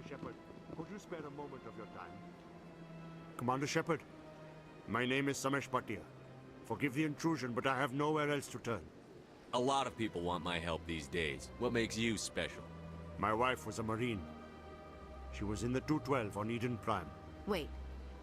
Shepard, could you spare a moment of your time? Commander Shepard, my name is Samesh Bhatia. Forgive the intrusion, but I have nowhere else to turn. A lot of people want my help these days. What makes you special? My wife was a Marine. She was in the 212 on Eden Prime. Wait,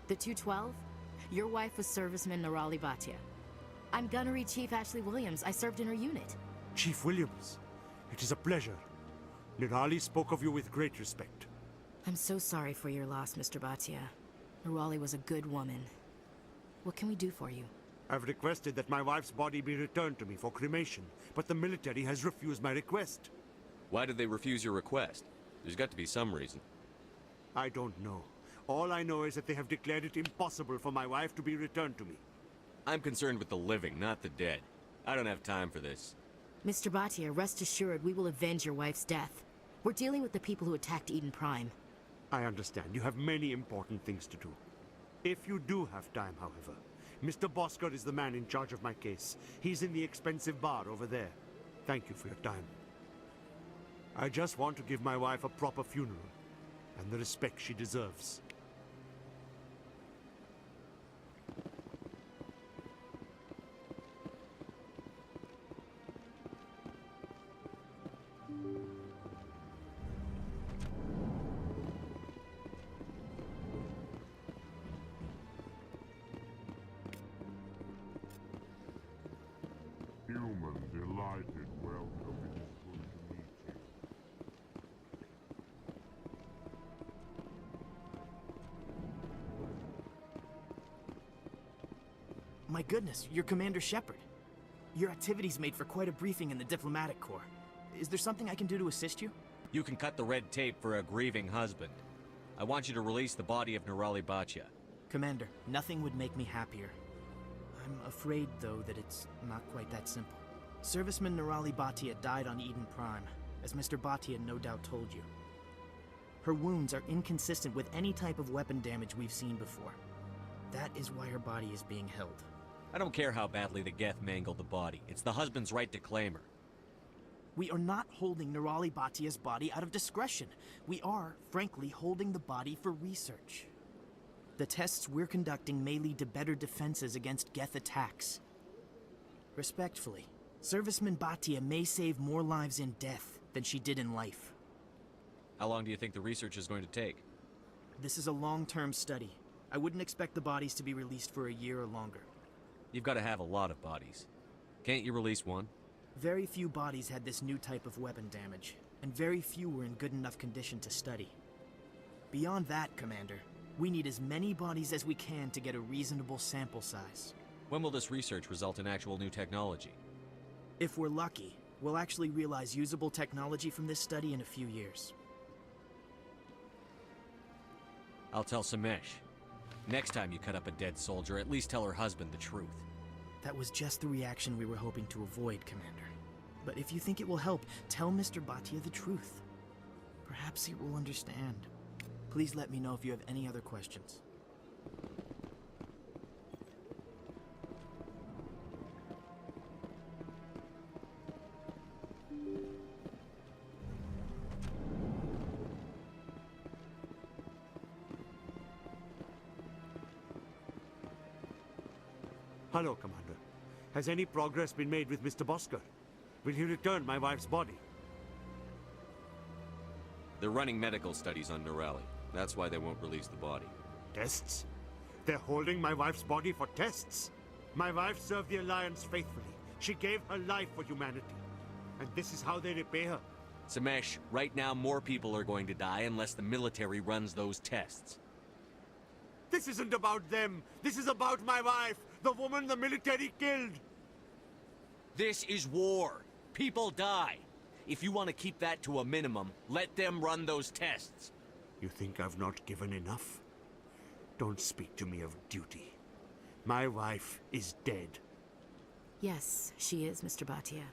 the 212? Your wife was serviceman Nirali Bhatia. I'm Gunnery Chief Ashley Williams. I served in her unit. Chief Williams, it is a pleasure. Nirali spoke of you with great respect. I'm so sorry for your loss, Mr. Bhatia. Nirali was a good woman. What can we do for you? I've requested that my wife's body be returned to me for cremation, but the military has refused my request. Why did they refuse your request? There's got to be some reason. I don't know. All I know is that they have declared it impossible for my wife to be returned to me. I'm concerned with the living, not the dead. I don't have time for this. Mr. Bhatia, rest assured we will avenge your wife's death. We're dealing with the people who attacked Eden Prime. I understand. You have many important things to do. If you do have time, however, Mr. Bosker is the man in charge of my case. He's in the expensive bar over there. Thank you for your time. I just want to give my wife a proper funeral, and the respect she deserves. Human, delighted, welcome. It is good to meet you. My goodness, you're Commander Shepard. Your activities made for quite a briefing in the diplomatic corps. Is there something I can do to assist you? You can cut the red tape for a grieving husband. I want you to release the body of Nirali Bhatia. Commander, nothing would make me happier. I'm afraid, though, that it's not quite that simple. Serviceman Nirali Bhatia died on Eden Prime, as Mr. Bhatia no doubt told you. Her wounds are inconsistent with any type of weapon damage we've seen before. That is why her body is being held. I don't care how badly the Geth mangled the body. It's the husband's right to claim her. We are not holding Nirali Bhatia's body out of discretion. We are, frankly, holding the body for research. The tests we're conducting may lead to better defenses against Geth attacks. Respectfully, Serviceman Bhatia may save more lives in death than she did in life. How long do you think the research is going to take? This is a long-term study. I wouldn't expect the bodies to be released for a year or longer. You've got to have a lot of bodies. Can't you release one? Very few bodies had this new type of weapon damage, and very few were in good enough condition to study. Beyond that, Commander, we need as many bodies as we can to get a reasonable sample size. When will this research result in actual new technology? If we're lucky, we'll actually realize usable technology from this study in a few years. I'll tell Samesh. Next time you cut up a dead soldier, at least tell her husband the truth. That was just the reaction we were hoping to avoid, Commander. But if you think it will help, tell Mr. Bhatia the truth. Perhaps he will understand. Please let me know if you have any other questions. Hello, Commander. Has any progress been made with Mr. Bosker? Will he return my wife's body? They're running medical studies on Nirali. That's why they won't release the body. Tests? They're holding my wife's body for tests? My wife served the Alliance faithfully. She gave her life for humanity. And this is how they repay her. Samesh, right now more people are going to die unless the military runs those tests. This isn't about them. This is about my wife, the woman the military killed. This is war. People die. If you want to keep that to a minimum, let them run those tests. You think I've not given enough? Don't speak to me of duty. My wife is dead. Yes, she is, Mr. Bhatia.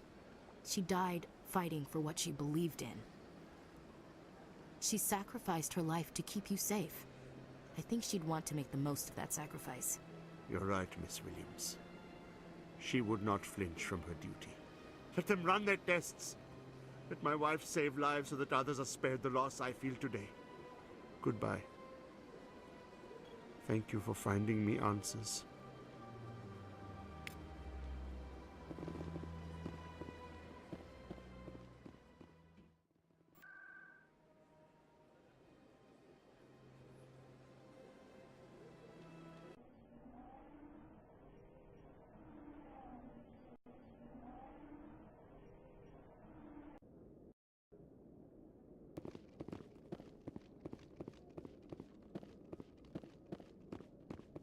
She died fighting for what she believed in. She sacrificed her life to keep you safe. I think she'd want to make the most of that sacrifice. You're right, Miss Williams. She would not flinch from her duty. Let them run their tests. Let my wife save lives so that others are spared the loss I feel today. Goodbye. Thank you for finding me answers.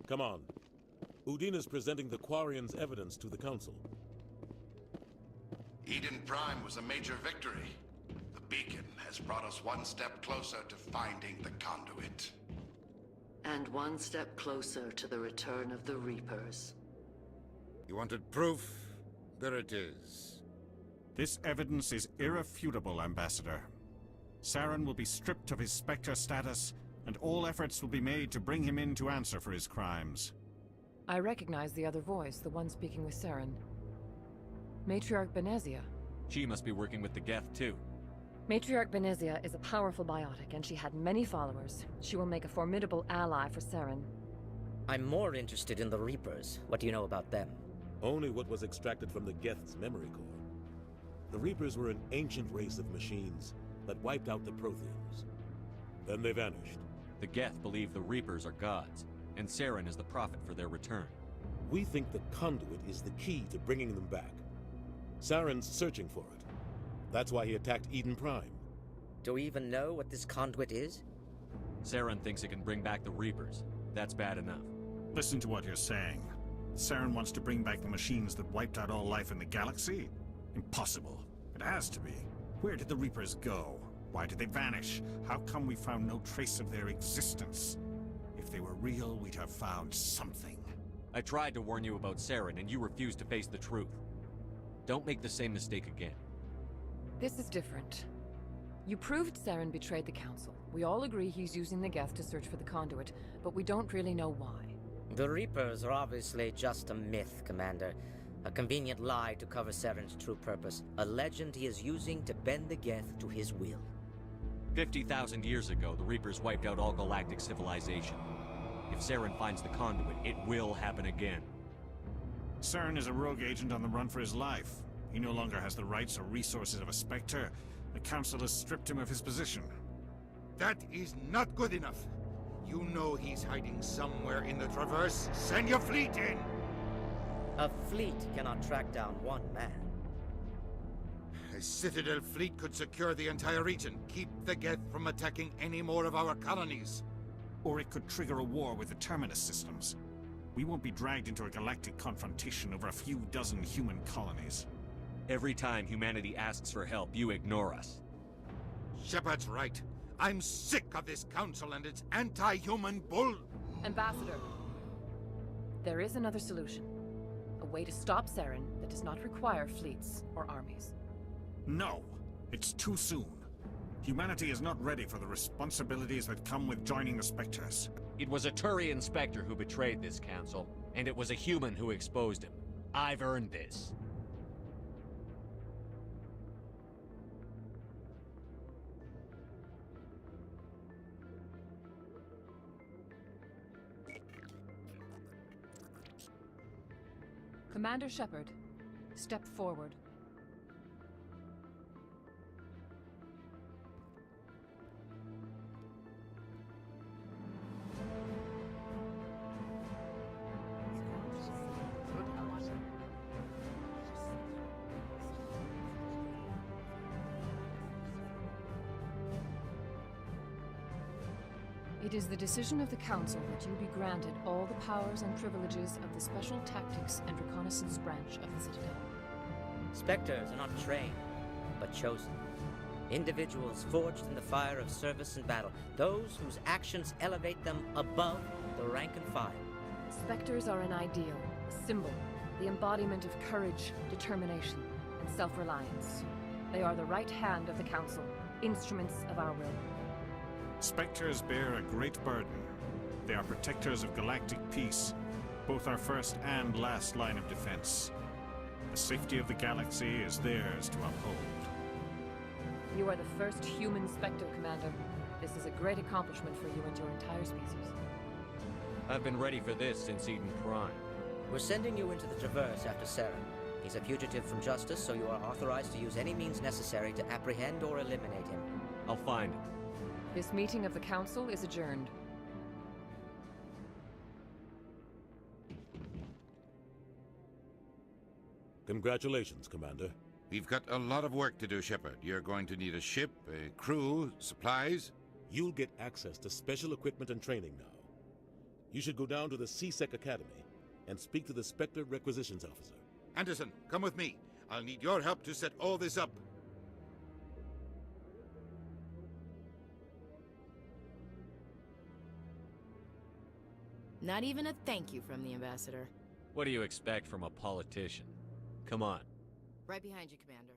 Come on. Udine is presenting the Quarian's evidence to the Council. Eden Prime was a major victory. The beacon has brought us one step closer to finding the conduit. And one step closer to the return of the Reapers. You wanted proof? There it is. This evidence is irrefutable, Ambassador. Saren will be stripped of his Spectre status, and all efforts will be made to bring him in to answer for his crimes. I recognize the other voice, the one speaking with Saren. Matriarch Benezia. She must be working with the Geth, too. Matriarch Benezia is a powerful biotic, and she had many followers. She will make a formidable ally for Saren. I'm more interested in the Reapers. What do you know about them? Only what was extracted from the Geth's memory core. The Reapers were an ancient race of machines that wiped out the Protheans. Then they vanished. The Geth believe the Reapers are gods, and Saren is the prophet for their return. We think the conduit is the key to bringing them back. Saren's searching for it. That's why he attacked Eden Prime. Do we even know what this conduit is? Saren thinks it can bring back the Reapers. That's bad enough. Listen to what you're saying. Saren wants to bring back the machines that wiped out all life in the galaxy? Impossible. It has to be. Where did the Reapers go? Why did they vanish? How come we found no trace of their existence? If they were real, we'd have found something. I tried to warn you about Saren, and you refused to face the truth. Don't make the same mistake again. This is different. You proved Saren betrayed the Council. We all agree he's using the Geth to search for the conduit, but we don't really know why. The Reapers are obviously just a myth, Commander. A convenient lie to cover Saren's true purpose. A legend he is using to bend the Geth to his will. 50,000 years ago, the Reapers wiped out all galactic civilization. If Saren finds the conduit, it will happen again. Saren is a rogue agent on the run for his life. He no longer has the rights or resources of a Spectre. The Council has stripped him of his position. That is not good enough. You know he's hiding somewhere in the Traverse. Send your fleet in! A fleet cannot track down one man. A Citadel fleet could secure the entire region, keep the Geth from attacking any more of our colonies. Or it could trigger a war with the Terminus systems. We won't be dragged into a galactic confrontation over a few dozen human colonies. Every time humanity asks for help, you ignore us. Shepard's right. I'm sick of this council and its anti-human bull... Ambassador, there is another solution. A way to stop Saren that does not require fleets or armies. No, it's too soon. Humanity is not ready for the responsibilities that come with joining the Spectres. It was a Turian Spectre who betrayed this council, and it was a human who exposed him. I've earned this. Commander Shepard, step forward. It is the decision of the Council that you be granted all the powers and privileges of the Special Tactics and Reconnaissance branch of the Citadel. Spectres are not trained, but chosen. Individuals forged in the fire of service and battle. Those whose actions elevate them above the rank and file. Spectres are an ideal, a symbol, the embodiment of courage, determination, and self-reliance. They are the right hand of the Council, instruments of our will. Spectres bear a great burden. They are protectors of galactic peace, both our first and last line of defense. The safety of the galaxy is theirs to uphold. You are the first human Spectre, Commander. This is a great accomplishment for you and your entire species. I've been ready for this since Eden Prime. We're sending you into the Traverse after Saren. He's a fugitive from justice, so you are authorized to use any means necessary to apprehend or eliminate him. I'll find him. This meeting of the Council is adjourned. Congratulations, Commander. We've got a lot of work to do, Shepard. You're going to need a ship, a crew, supplies. You'll get access to special equipment and training now. You should go down to the CSEC Academy and speak to the Spectre Requisitions Officer. Anderson, come with me. I'll need your help to set all this up. Not even a thank you from the ambassador. What do you expect from a politician? Come on. Right behind you, Commander.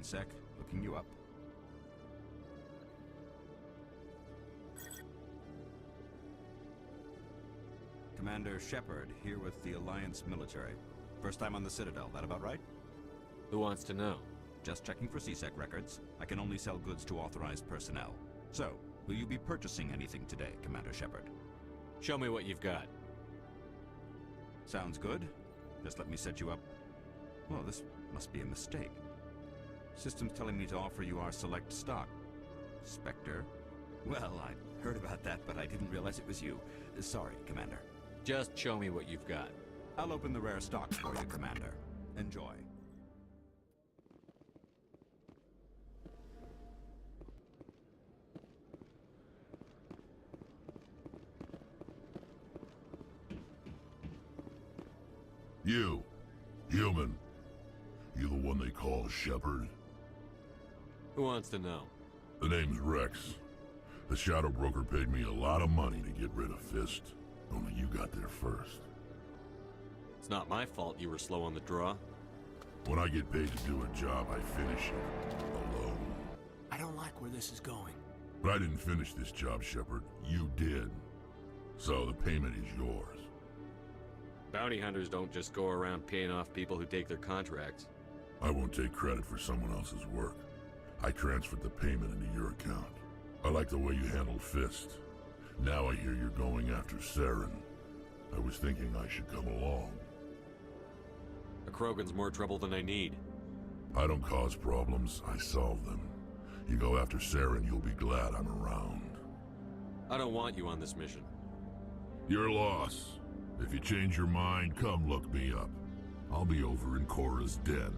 One sec, looking you up. Commander Shepard, here with the Alliance military. First time on the Citadel, that about right? Who wants to know? Just checking for CSEC records. I can only sell goods to authorized personnel. So, will you be purchasing anything today, Commander Shepard? Show me what you've got. Sounds good. Just let me set you up. Well, this must be a mistake. System's telling me to offer you our select stock. Spectre? Well, I heard about that, but I didn't realize it was you. Sorry, Commander. Just show me what you've got. I'll open the rare stock for you, Commander. Enjoy. You, human. You the one they call Shepard? Who wants to know? The name's Rex. The Shadow Broker paid me a lot of money to get rid of Fist. Only you got there first. It's not my fault you were slow on the draw. When I get paid to do a job, I finish it. Alone. I don't like where this is going. But I didn't finish this job, Shepard. You did. So the payment is yours. Bounty hunters don't just go around paying off people who take their contracts. I won't take credit for someone else's work. I transferred the payment into your account. I like the way you handled Fist. Now I hear you're going after Saren. I was thinking I should come along. A Krogan's more trouble than I need. I don't cause problems, I solve them. You go after Saren, you'll be glad I'm around. I don't want you on this mission. Your loss. If you change your mind, come look me up. I'll be over in Cora's den.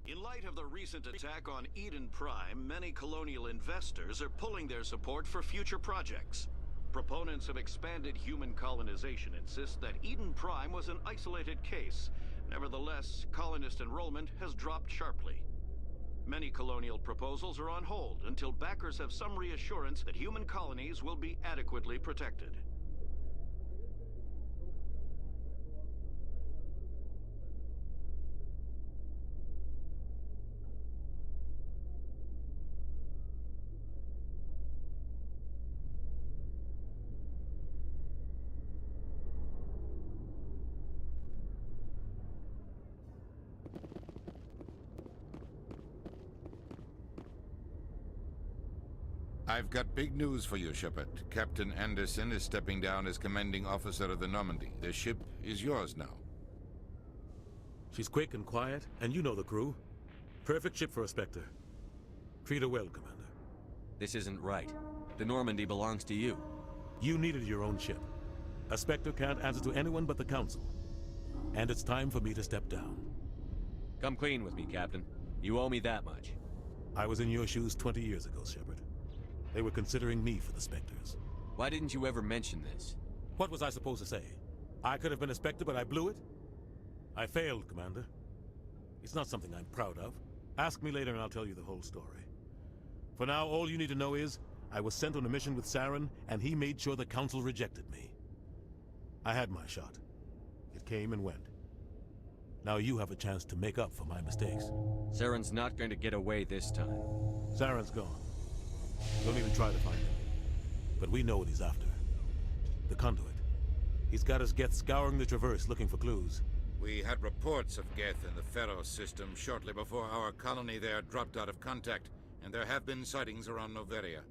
In light of the recent attack on Eden Prime, many colonial investors are pulling their support for future projects. Proponents of expanded human colonization insist that Eden Prime was an isolated case. Nevertheless, colonist enrollment has dropped sharply. Many colonial proposals are on hold until backers have some reassurance that human colonies will be adequately protected. I've got big news for you, Shepard. Captain Anderson is stepping down as commanding officer of the Normandy. The ship is yours now. She's quick and quiet, and you know the crew. Perfect ship for a Spectre. Treat her well, Commander. This isn't right. The Normandy belongs to you. You needed your own ship. A Spectre can't answer to anyone but the Council. And it's time for me to step down. Come clean with me, Captain. You owe me that much. I was in your shoes 20 years ago, Shepard. They were considering me for the Spectres. Why didn't you ever mention this? What was I supposed to say? I could have been a Spectre, but I blew it? I failed, Commander. It's not something I'm proud of. Ask me later and I'll tell you the whole story. For now, all you need to know is, I was sent on a mission with Saren, and he made sure the Council rejected me. I had my shot. It came and went. Now you have a chance to make up for my mistakes. Saren's not going to get away this time. Saren's gone. Don't even try to find him. But we know what he's after. The conduit. He's got his Geth scouring the Traverse looking for clues. We had reports of Geth in the Pharaoh system shortly before our colony there dropped out of contact, and there have been sightings around Noveria.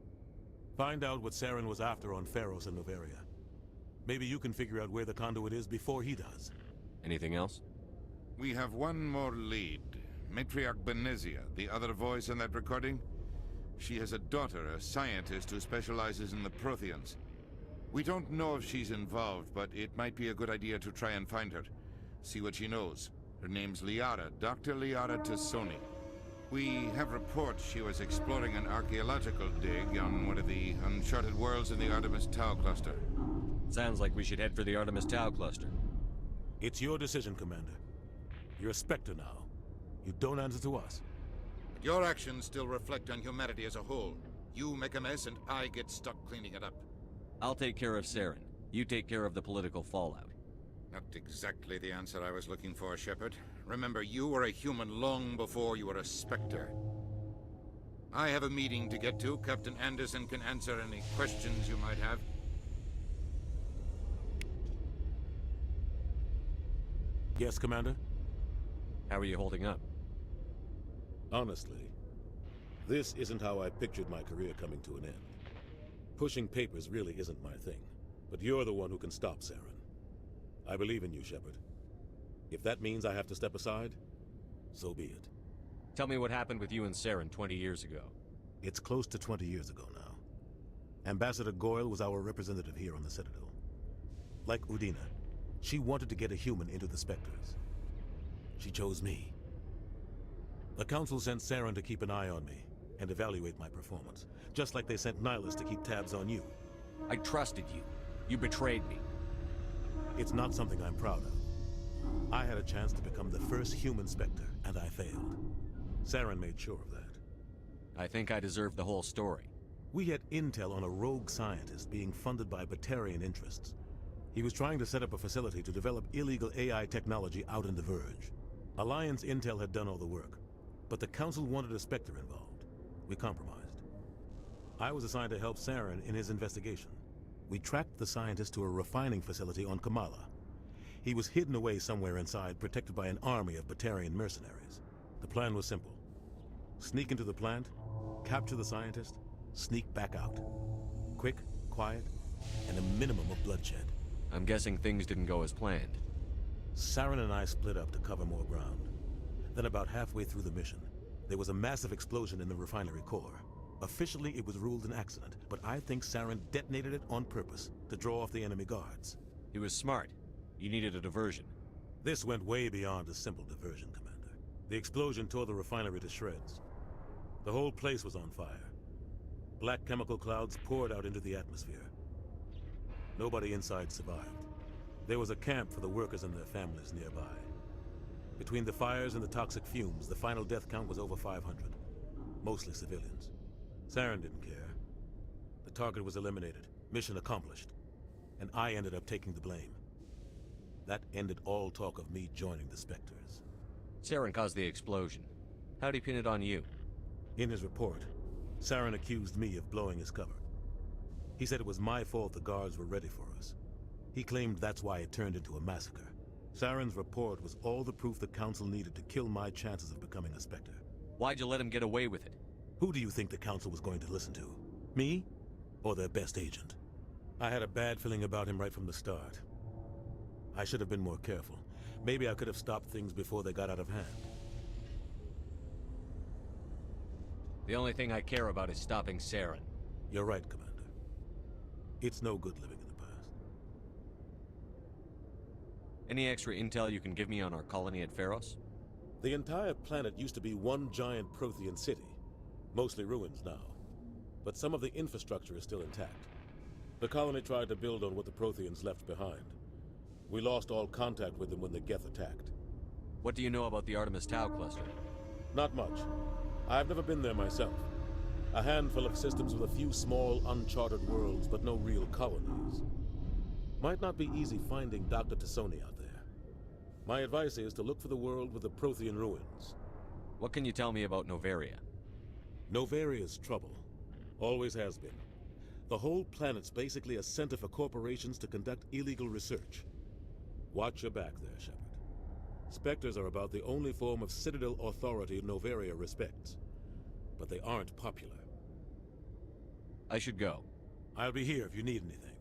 Find out what Saren was after on Pharos and Noveria. Maybe you can figure out where the conduit is before he does. Anything else? We have one more lead. Matriarch Benezia, the other voice in that recording. She has a daughter, a scientist who specializes in the Protheans. We don't know if she's involved, but it might be a good idea to try and find her. See what she knows. Her name's Liara, Dr. Liara Tassoni. We have reports she was exploring an archaeological dig on one of the uncharted worlds in the Artemis Tau cluster. Sounds like we should head for the Artemis Tau cluster. It's your decision, Commander. You're a Spectre now. You don't answer to us. But your actions still reflect on humanity as a whole. You make a mess and I get stuck cleaning it up. I'll take care of Saren. You take care of the political fallout. Not exactly the answer I was looking for, Shepard. Remember, you were a human long before you were a Spectre. I have a meeting to get to. Captain Anderson can answer any questions you might have. Yes, Commander? How are you holding up? Honestly, this isn't how I pictured my career coming to an end. Pushing papers really isn't my thing, but you're the one who can stop Saren. I believe in you, Shepard. If that means I have to step aside, so be it. Tell me what happened with you and Saren 20 years ago. It's close to 20 years ago now. Ambassador Goyle was our representative here on the Citadel. Like Udina, she wanted to get a human into the Spectres. She chose me. The Council sent Saren to keep an eye on me and evaluate my performance, just like they sent Nihilus to keep tabs on you. I trusted you. You betrayed me. It's not something I'm proud of. I had a chance to become the first human Spectre, and I failed. Saren made sure of that. I think I deserve the whole story. We had intel on a rogue scientist being funded by Batarian interests. He was trying to set up a facility to develop illegal AI technology out in the Verge. Alliance intel had done all the work, but the Council wanted a Spectre involved. We compromised. I was assigned to help Saren in his investigation. We tracked the scientist to a refining facility on Kamala. He was hidden away somewhere inside, protected by an army of Batarian mercenaries. The plan was simple. Sneak into the plant, capture the scientist, sneak back out. Quick, quiet, and a minimum of bloodshed. I'm guessing things didn't go as planned. Saren and I split up to cover more ground. Then about halfway through the mission, there was a massive explosion in the refinery core. Officially, it was ruled an accident, but I think Saren detonated it on purpose to draw off the enemy guards. He was smart. You needed a diversion. This went way beyond a simple diversion, Commander. The explosion tore the refinery to shreds. The whole place was on fire. Black chemical clouds poured out into the atmosphere. Nobody inside survived. There was a camp for the workers and their families nearby. Between the fires and the toxic fumes, the final death count was over 500. Mostly civilians. Saren didn't care. The target was eliminated, mission accomplished, and I ended up taking the blame. That ended all talk of me joining the Spectres. Saren caused the explosion. How'd he pin it on you? In his report, Saren accused me of blowing his cover. He said it was my fault the guards were ready for us. He claimed that's why it turned into a massacre. Saren's report was all the proof the Council needed to kill my chances of becoming a Spectre. Why'd you let him get away with it? Who do you think the Council was going to listen to? Me? Or their best agent? I had a bad feeling about him right from the start. I should have been more careful. Maybe I could have stopped things before they got out of hand. The only thing I care about is stopping Saren. You're right, Commander. It's no good living in the past. Any extra intel you can give me on our colony at Pharos? The entire planet used to be one giant Prothean city, mostly ruins now. But some of the infrastructure is still intact. The colony tried to build on what the Protheans left behind. We lost all contact with them when the Geth attacked. What do you know about the Artemis Tau cluster? Not much. I've never been there myself. A handful of systems with a few small, uncharted worlds, but no real colonies. Might not be easy finding Dr. Tassoni out there. My advice is to look for the world with the Prothean ruins. What can you tell me about Novaria? Novaria's trouble. Always has been. The whole planet's basically a center for corporations to conduct illegal research. Watch your back there, Shepard. Spectres are about the only form of citadel authority Novaria respects. But they aren't popular. I should go. I'll be here if you need anything.